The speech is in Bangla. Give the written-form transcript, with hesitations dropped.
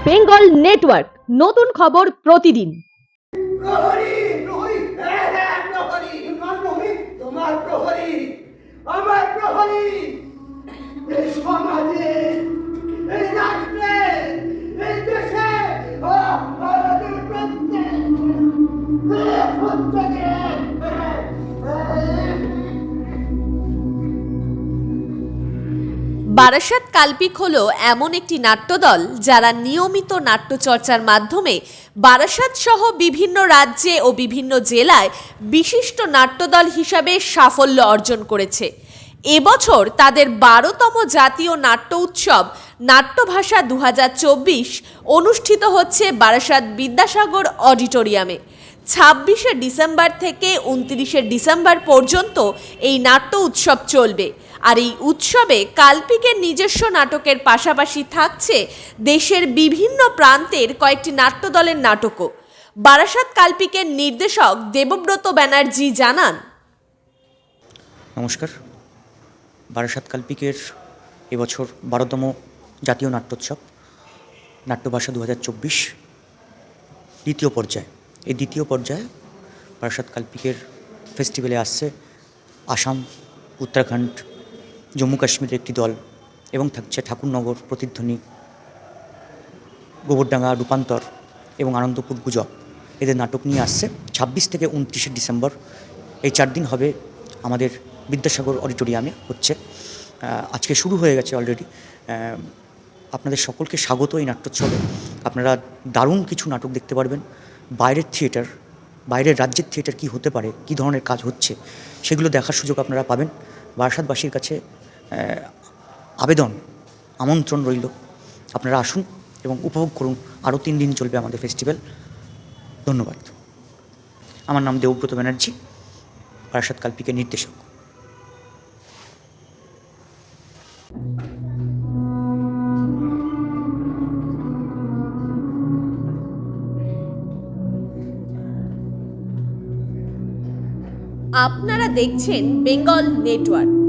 বেঙ্গল নেটওয়ার্ক, নতুন খবর প্রতিদিন। প্রহরী প্রহরী হ্যাঁ হ্যাঁ প্রহরী কার প্রহরী তোমার প্রহরী আমার প্রহরী এই সমাজে এই রাষ্ট্রে এই দেশে আমাদের প্রত্যেকে বারাসাত কাল্পিক হলো এমন একটি নাট্যদল যারা নিয়মিত নাট্যচর্চার মাধ্যমে বারাসাত সহ বিভিন্ন রাজ্যে ও বিভিন্ন জেলায় বিশিষ্ট নাট্যদল হিসাবে সাফল্য অর্জন করেছে। এবছর তাদের 12তম জাতীয় নাট্য উৎসব নাট্যভাষা 2024 অনুষ্ঠিত হচ্ছে বারাসাত বিদ্যাসাগর অডিটোরিয়ামে। 26শে ডিসেম্বর থেকে 29শে ডিসেম্বর পর্যন্ত এই নাট্য উৎসব চলবে। আর এই উৎসবে কাল্পিকের নিজস্ব নাটকের পাশাপাশি থাকছে দেশের বিভিন্ন প্রান্তের কয়েকটি নাট্যদলের নাটকও। বারাসাত কাল্পিকের নির্দেশক দেবব্রত ব্যানার্জি জানান, নমস্কার। বারাসাত কাল্পিকের এবছর 12তম জাতীয় নাট্যোৎসব নাট্যভাষা 2024 দ্বিতীয় পর্যায়ে। এই দ্বিতীয় পর্যায়ে বারাসাত কাল্পিকের ফেস্টিভ্যালে আসছে আসাম, উত্তরাখণ্ড, জম্মু কাশ্মীরের একটি দল এবং থাকছে ঠাকুরনগর, প্রতিধ্বনি, গোবরডাঙ্গা, রূপান্তর এবং আনন্দপুর গুজব। এদের নাটক নিয়ে আসছে 26 থেকে 29শে ডিসেম্বর। এই 4 দিন হবে আমাদের বিদ্যাসাগর অডিটোরিয়ামে হচ্ছে। আজকে শুরু হয়ে গেছে অলরেডি। আপনাদের সকলকে স্বাগত এই নাট্যোৎসবে। আপনারা দারুণ কিছু নাটক দেখতে পারবেন। বাইরের থিয়েটার, বাইরের রাজ্যের থিয়েটার কী হতে পারে, কী ধরনের কাজ হচ্ছে, সেগুলো দেখার সুযোগ আপনারা পাবেন। বারাসাতবাসীর কাছে আবেদন, আমন্ত্রণ রইল, আপনারা আসুন এবং উপভোগ করুন। আরও 3 দিন চলবে আমাদের ফেস্টিভ্যাল। ধন্যবাদ। আমার নাম দেবব্রত ব্যানার্জি, বারাসাত কাল্পিকের নির্দেশক। আপনারা দেখছেন বেঙ্গল নেটওয়ার্ক।